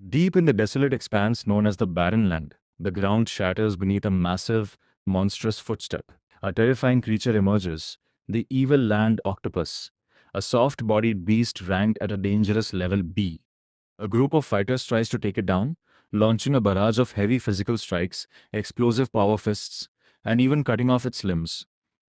Deep in the desolate expanse known as the Barren Land, the ground shatters beneath a massive, monstrous footstep. A terrifying creature emerges, the evil land octopus, a soft-bodied beast ranked at a dangerous level B. A group of fighters tries to take it down, launching a barrage of heavy physical strikes, explosive power fists, and even cutting off its limbs.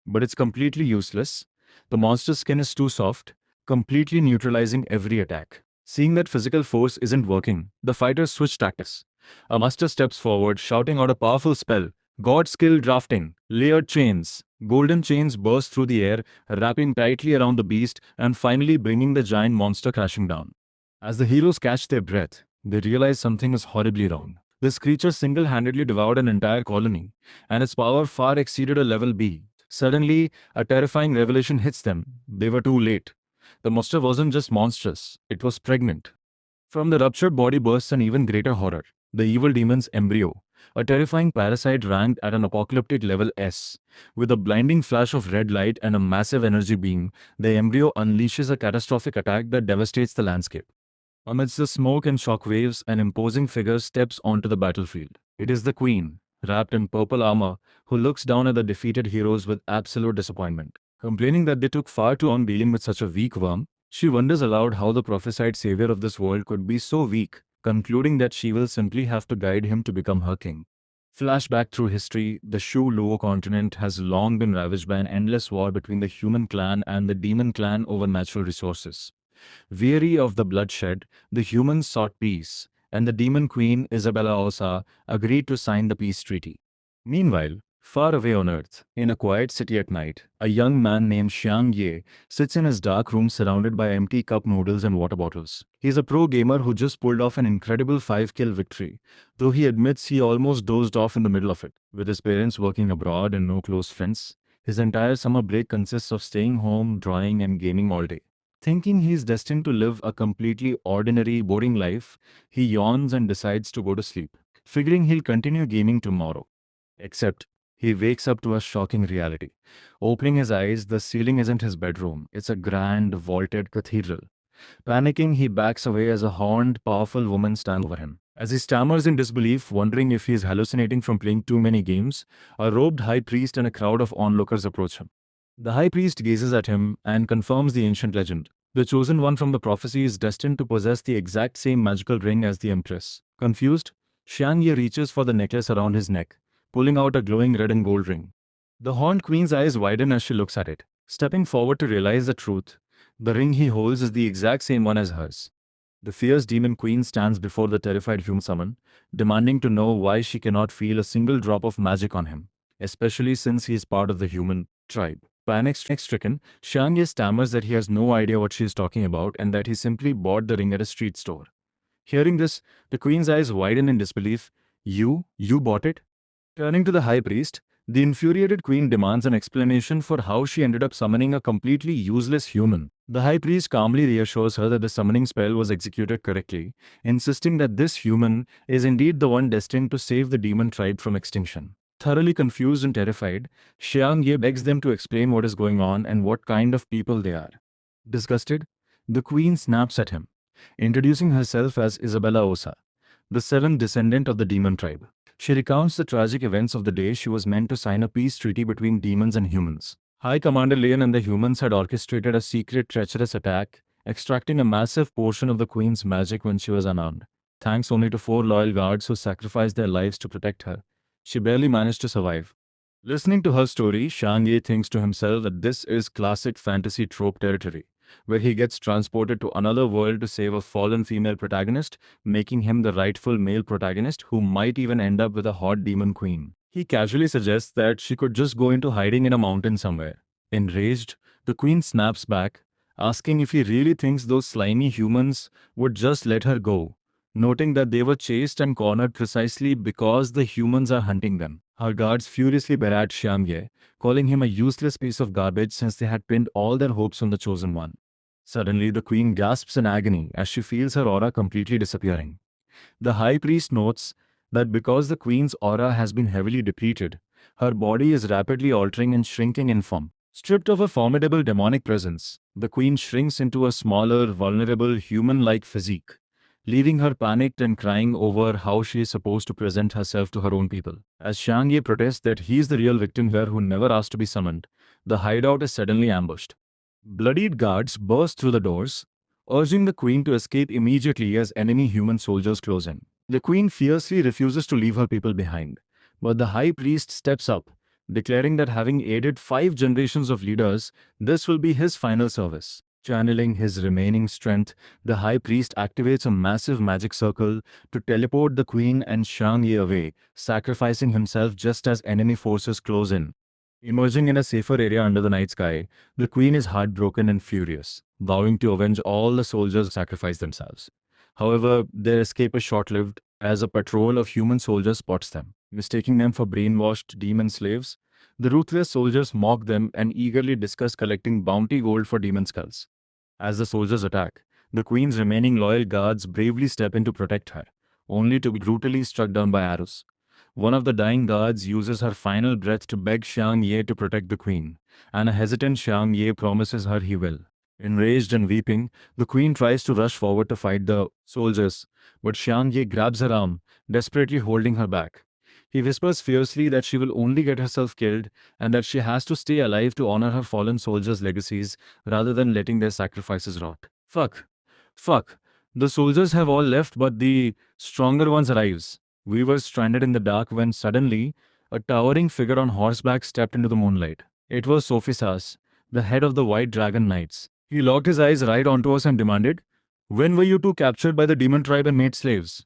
But it's completely useless. The monster's skin is too soft, completely neutralizing every attack. Seeing that physical force isn't working, the fighters switch tactics. A master steps forward, shouting out a powerful spell. God skill drafting, layered chains. Golden chains burst through the air, wrapping tightly around the beast and finally bringing the giant monster crashing down. As the heroes catch their breath, they realize something is horribly wrong. This creature single-handedly devoured an entire colony, and its power far exceeded a level B. Suddenly, a terrifying revelation hits them. They were too late. The monster wasn't just monstrous, it was pregnant. From the ruptured body bursts an even greater horror. The evil demon's embryo, a terrifying parasite ranked at an apocalyptic level S. With a blinding flash of red light and a massive energy beam, the embryo unleashes a catastrophic attack that devastates the landscape. Amidst the smoke and shockwaves, an imposing figure steps onto the battlefield. It is the Queen, wrapped in purple armor, who looks down at the defeated heroes with absolute disappointment. Complaining that they took far too long dealing with such a weak worm, she wonders aloud how the prophesied savior of this world could be so weak, concluding that she will simply have to guide him to become her king. Flashback through history, the Shu Luo continent has long been ravaged by an endless war between the human clan and the demon clan over natural resources. Weary of the bloodshed, the humans sought peace, and the demon queen Isabella Osa agreed to sign the peace treaty. Meanwhile, far away on Earth, in a quiet city at night, a young man named Xiang Ye sits in his dark room surrounded by empty cup noodles and water bottles. He's a pro gamer who just pulled off an incredible 5-kill victory, though he admits he almost dozed off in the middle of it. With his parents working abroad and no close friends, his entire summer break consists of staying home, drawing, and gaming all day. Thinking he's destined to live a completely ordinary, boring life, he yawns and decides to go to sleep, figuring he'll continue gaming tomorrow. Except, he wakes up to a shocking reality. Opening his eyes, the ceiling isn't his bedroom, it's a grand, vaulted cathedral. Panicking, he backs away as a horned, powerful woman stands over him. As he stammers in disbelief, wondering if he is hallucinating from playing too many games, a robed high priest and a crowd of onlookers approach him. The high priest gazes at him and confirms the ancient legend. The chosen one from the prophecy is destined to possess the exact same magical ring as the empress. Confused, Xiang Ye reaches for the necklace around his neck, pulling out a glowing red and gold ring. The horned queen's eyes widen as she looks at it, stepping forward to realize the truth. The ring he holds is the exact same one as hers. The fierce demon queen stands before the terrified human summon, demanding to know why she cannot feel a single drop of magic on him, especially since he is part of the human tribe. Panic-stricken, Xiang Ye stammers that he has no idea what she is talking about and that he simply bought the ring at a street store. Hearing this, the queen's eyes widen in disbelief. You bought it? Turning to the high priest, the infuriated queen demands an explanation for how she ended up summoning a completely useless human. The high priest calmly reassures her that the summoning spell was executed correctly, insisting that this human is indeed the one destined to save the demon tribe from extinction. Thoroughly confused and terrified, Xiang Ye begs them to explain what is going on and what kind of people they are. Disgusted, the queen snaps at him, introducing herself as Isabella Osa, the seventh descendant of the demon tribe. She recounts the tragic events of the day she was meant to sign a peace treaty between demons and humans. High Commander Leon and the humans had orchestrated a secret treacherous attack, extracting a massive portion of the queen's magic when she was unarmed. Thanks only to 4 loyal guards who sacrificed their lives to protect her, she barely managed to survive. Listening to her story, Xiang Ye thinks to himself that this is classic fantasy trope territory, where he gets transported to another world to save a fallen female protagonist, making him the rightful male protagonist who might even end up with a hot demon queen. He casually suggests that she could just go into hiding in a mountain somewhere. Enraged, the queen snaps back, asking if he really thinks those slimy humans would just let her go, noting that they were chased and cornered precisely because the humans are hunting them. Her guards furiously berate Xiang Ye, calling him a useless piece of garbage since they had pinned all their hopes on the chosen one. Suddenly, the queen gasps in agony as she feels her aura completely disappearing. The high priest notes that because the queen's aura has been heavily depleted, her body is rapidly altering and shrinking in form. Stripped of a formidable demonic presence, the queen shrinks into a smaller, vulnerable, human-like physique. leaving her panicked and crying over how she is supposed to present herself to her own people. As Xiang Ye protests that he is the real victim here who never asked to be summoned, the hideout is suddenly ambushed. Bloodied guards burst through the doors, urging the queen to escape immediately as enemy human soldiers close in. The queen fiercely refuses to leave her people behind, but the high priest steps up, declaring that having aided 5 generations of leaders, this will be his final service. Channeling his remaining strength, the high priest activates a massive magic circle to teleport the queen and Xiang Yi away, sacrificing himself just as enemy forces close in. Emerging in a safer area under the night sky, the queen is heartbroken and furious, vowing to avenge all the soldiers who sacrificed themselves. However, their escape is short-lived as a patrol of human soldiers spots them. Mistaking them for brainwashed demon slaves, the ruthless soldiers mock them and eagerly discuss collecting bounty gold for demon skulls. As the soldiers attack, the queen's remaining loyal guards bravely step in to protect her, only to be brutally struck down by arrows. One of the dying guards uses her final breath to beg Xiang Ye to protect the queen, and a hesitant Xiang Ye promises her he will. Enraged and weeping, the queen tries to rush forward to fight the soldiers, but Xiang Ye grabs her arm, desperately holding her back. He whispers fiercely that she will only get herself killed and that she has to stay alive to honor her fallen soldiers' legacies rather than letting their sacrifices rot. Fuck. Fuck. The soldiers have all left, but the stronger ones arrives. We were stranded in the dark when suddenly, a towering figure on horseback stepped into the moonlight. It was Sophisas, the head of the White Dragon Knights. He locked his eyes right onto us and demanded, "When were you two captured by the demon tribe and made slaves?"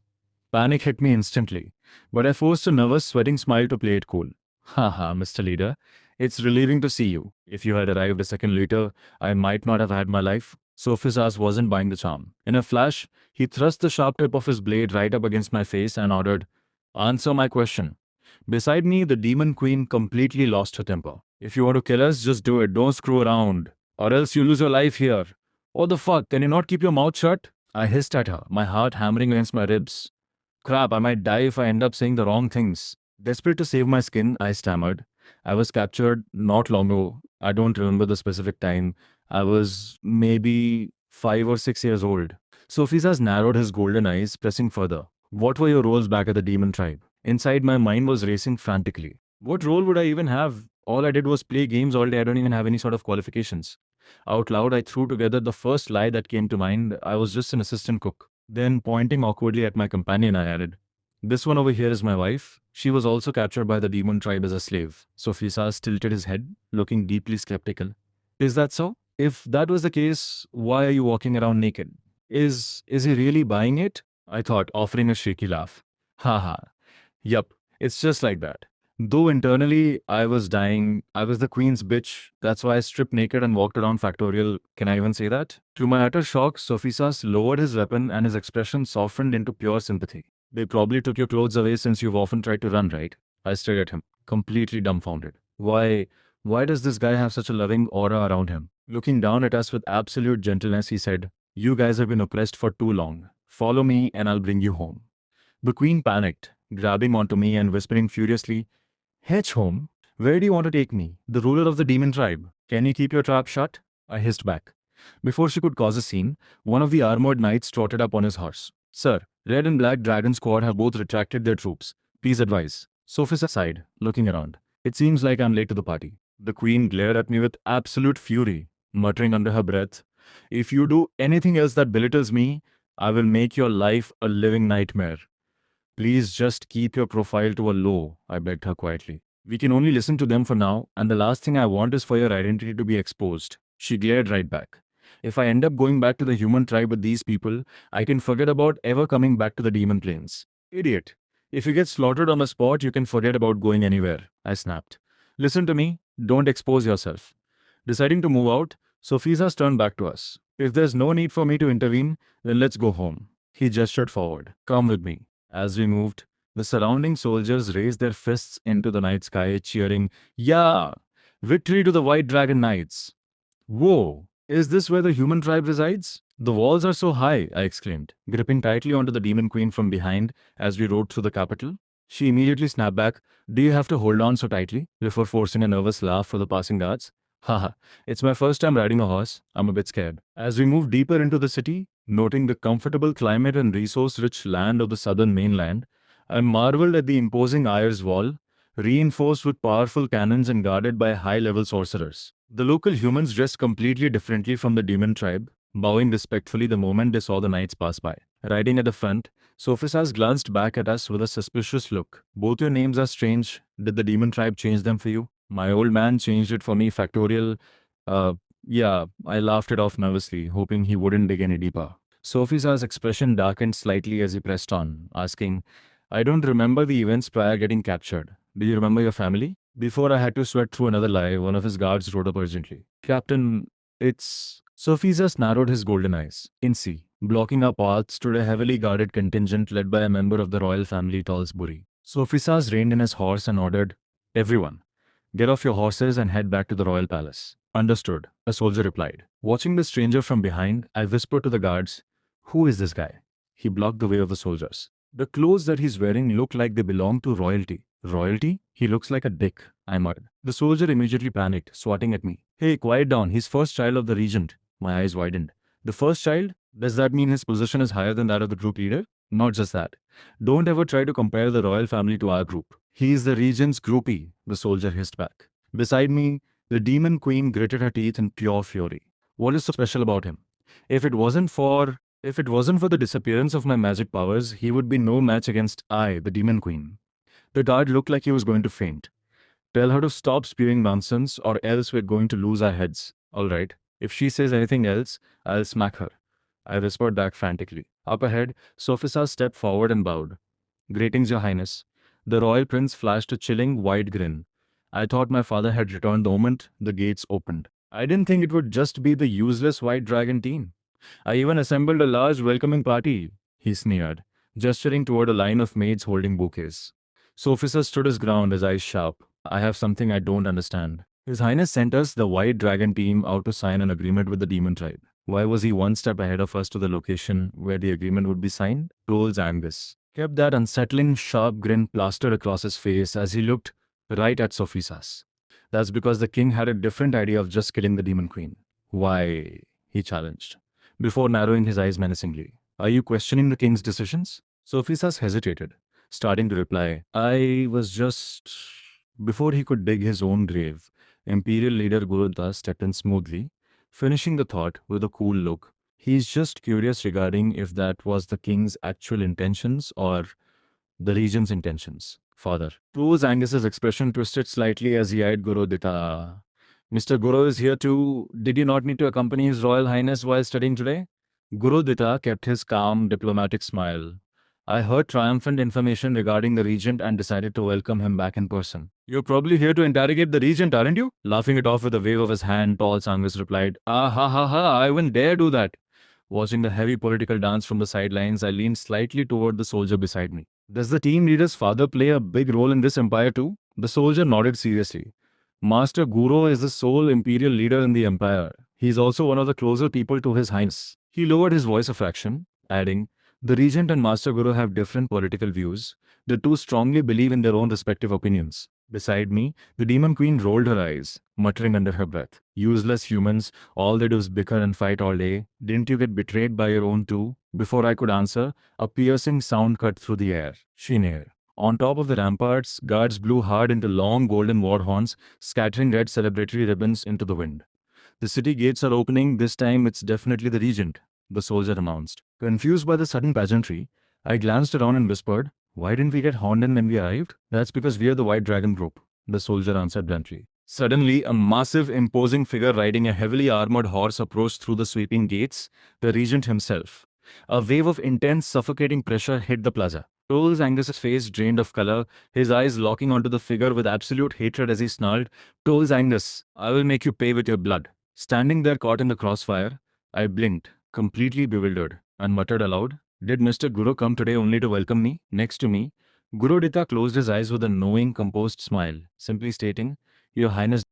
Panic hit me instantly, but I forced a nervous, sweating smile to play it cool. Haha, Mr. Leader, it's relieving to see you. If you had arrived a second later, I might not have had my life. Sophisas wasn't buying the charm. In a flash, he thrust the sharp tip of his blade right up against my face and ordered, "Answer my question." Beside me, the demon queen completely lost her temper. "If you want to kill us, just do it. Don't screw around. Or else you lose your life here." "What the fuck? Can you not keep your mouth shut?" I hissed at her, my heart hammering against my ribs. Crap, I might die if I end up saying the wrong things. Desperate to save my skin, I stammered. I was captured not long ago. I don't remember the specific time. I was maybe 5 or 6 years old. Sophisas narrowed his golden eyes, pressing further. "What were your roles back at the demon tribe?" Inside, my mind was racing frantically. What role would I even have? All I did was play games all day. I don't even have any sort of qualifications. Out loud, I threw together the first lie that came to mind. I was just an assistant cook. Then, pointing awkwardly at my companion, I added, "This one over here is my wife. She was also captured by the demon tribe as a slave." Sophisas tilted his head, looking deeply skeptical. "Is that so? If that was the case, why are you walking around naked? Is he really buying it?" I thought, offering a shaky laugh. Haha. Yup, it's just like that. Though internally I was dying, I was the queen's bitch. That's why I stripped naked and walked around Factorial. Can I even say that? To my utter shock, Sophisas lowered his weapon and his expression softened into pure sympathy. "They probably took your clothes away since you've often tried to run, right?" I stared at him, completely dumbfounded. Why does this guy have such a loving aura around him? Looking down at us with absolute gentleness, he said, "You guys have been oppressed for too long. Follow me and I'll bring you home." The queen panicked, grabbing onto me and whispering furiously, "Hedge home? Where do you want to take me? The ruler of the demon tribe. Can you keep your trap shut?" I hissed back. Before she could cause a scene, one of the armored knights trotted up on his horse. "Sir, Red and Black Dragon Squad have both retracted their troops. Please advise." Sophis sighed, looking around. "It seems like I'm late to the party." The queen glared at me with absolute fury, muttering under her breath, "If you do anything else that belittles me, I will make your life a living nightmare." "Please just keep your profile to a low," I begged her quietly. "We can only listen to them for now, and the last thing I want is for your identity to be exposed." She glared right back. "If I end up going back to the human tribe with these people, I can forget about ever coming back to the demon plains." "Idiot. If you get slaughtered on the spot, you can forget about going anywhere," I snapped. "Listen to me, don't expose yourself." Deciding to move out, Sophisas turned back to us. "If there's no need for me to intervene, then let's go home." He gestured forward. "Come with me." As we moved, the surrounding soldiers raised their fists into the night sky, cheering, "Yeah! Victory to the White Dragon Knights!" "Whoa! Is this where the human tribe resides?" "The walls are so high," I exclaimed, gripping tightly onto the demon queen from behind as we rode through the capital. She immediately snapped back, "Do you have to hold on so tightly?" before forcing a nervous laugh for the passing guards. "Haha, it's my first time riding a horse. I'm a bit scared." As we moved deeper into the city, Noting the comfortable climate and resource-rich land of the southern mainland, I marveled at the imposing Ayers Wall, reinforced with powerful cannons and guarded by high-level sorcerers. The local humans dressed completely differently from the demon tribe, bowing respectfully the moment they saw the knights pass by. Riding at the front, Sophisas glanced back at us with a suspicious look. Both your names are strange. Did the demon tribe change them for you? My old man changed it for me, factorial. Uh, yeah, I laughed it off nervously, hoping he wouldn't dig any deeper. Sophisa's expression darkened slightly as he pressed on, asking, I don't remember the events prior getting captured. Do you remember your family? Before I had to sweat through another lie, one of his guards rode up urgently. Captain, it's... Sophizas narrowed his golden eyes. Insi, blocking our path, stood a heavily guarded contingent led by a member of the royal family Talsbury. Sophizas reined in his horse and ordered, Everyone, get off your horses and head back to the royal palace. Understood, a soldier replied. Watching the stranger from behind, I whispered to the guards, Who is this guy? He blocked the way of the soldiers. The clothes that he's wearing look like they belong to royalty. Royalty? He looks like a dick, I muttered. The soldier immediately panicked, swatting at me. Hey, quiet down, he's first child of the regent. My eyes widened. The first child? Does that mean his position is higher than that of the group leader? Not just that. Don't ever try to compare the royal family to our group. He is the regent's groupie, the soldier hissed back. Beside me, the demon queen gritted her teeth in pure fury. What is so special about him? If it wasn't for the disappearance of my magic powers, he would be no match against I, the demon queen. The guard looked like he was going to faint. Tell her to stop spewing nonsense or else we're going to lose our heads. Alright, if she says anything else, I'll smack her. I whispered back frantically. Up ahead, Sophisa stepped forward and bowed. Greetings, your highness. The royal prince flashed a chilling, wide grin. I thought my father had returned the moment the gates opened. I didn't think it would just be the useless white dragon team. I even assembled a large welcoming party, he sneered, gesturing toward a line of maids holding bouquets. Sophisa stood his ground, his eyes sharp. I have something I don't understand. His Highness sent us, the White Dragon team, out to sign an agreement with the demon tribe. Why was he one step ahead of us to the location where the agreement would be signed? Trolls Angus kept that unsettling, sharp grin plastered across his face as he looked right at Sophisas. That's because the king had a different idea of just killing the demon queen. Why? He challenged, before narrowing his eyes menacingly. Are you questioning the king's decisions? Sophisas hesitated, starting to reply. I was just... Before he could dig his own grave, Imperial leader Guruddas stepped in smoothly, finishing the thought with a cool look. He's just curious regarding if that was the king's actual intentions or the regent's intentions, father. Rose Angus's expression twisted slightly as he eyed Guru Ditta. Mr. Guru is here too. Did you not need to accompany His Royal Highness while studying today? Guru Ditta kept his calm, diplomatic smile. I heard triumphant information regarding the regent and decided to welcome him back in person. You're probably here to interrogate the regent, aren't you? Laughing it off with a wave of his hand, Tall Sangus replied, Ah ha ha ha, I wouldn't dare do that. Watching the heavy political dance from the sidelines, I leaned slightly toward the soldier beside me. Does the team leader's father play a big role in this empire too? The soldier nodded seriously. Master Guru is the sole imperial leader in the empire. He is also one of the closer people to His Highness. He lowered his voice a fraction, adding, the regent and Master Guru have different political views. The two strongly believe in their own respective opinions. Beside me, the demon queen rolled her eyes, muttering under her breath. Useless humans, all they do is bicker and fight all day. Didn't you get betrayed by your own too? Before I could answer, a piercing sound cut through the air. Shinir. On top of the ramparts, guards blew hard into long golden war horns, scattering red celebratory ribbons into the wind. The city gates are opening, this time it's definitely the regent, the soldier announced. Confused by the sudden pageantry, I glanced around and whispered, why didn't we get horned in when we arrived? That's because we are the White Dragon group, the soldier answered bluntly. Suddenly, a massive, imposing figure riding a heavily armored horse approached through the sweeping gates, the regent himself. A wave of intense, suffocating pressure hit the plaza. Trolls Angus's face drained of color, his eyes locking onto the figure with absolute hatred as he snarled, Trolls Angus, I will make you pay with your blood. Standing there caught in the crossfire, I blinked, completely bewildered, and muttered aloud, did Mr. Guru come today only to welcome me? Next to me, Guru Ditta closed his eyes with a knowing, composed smile, simply stating, Your Highness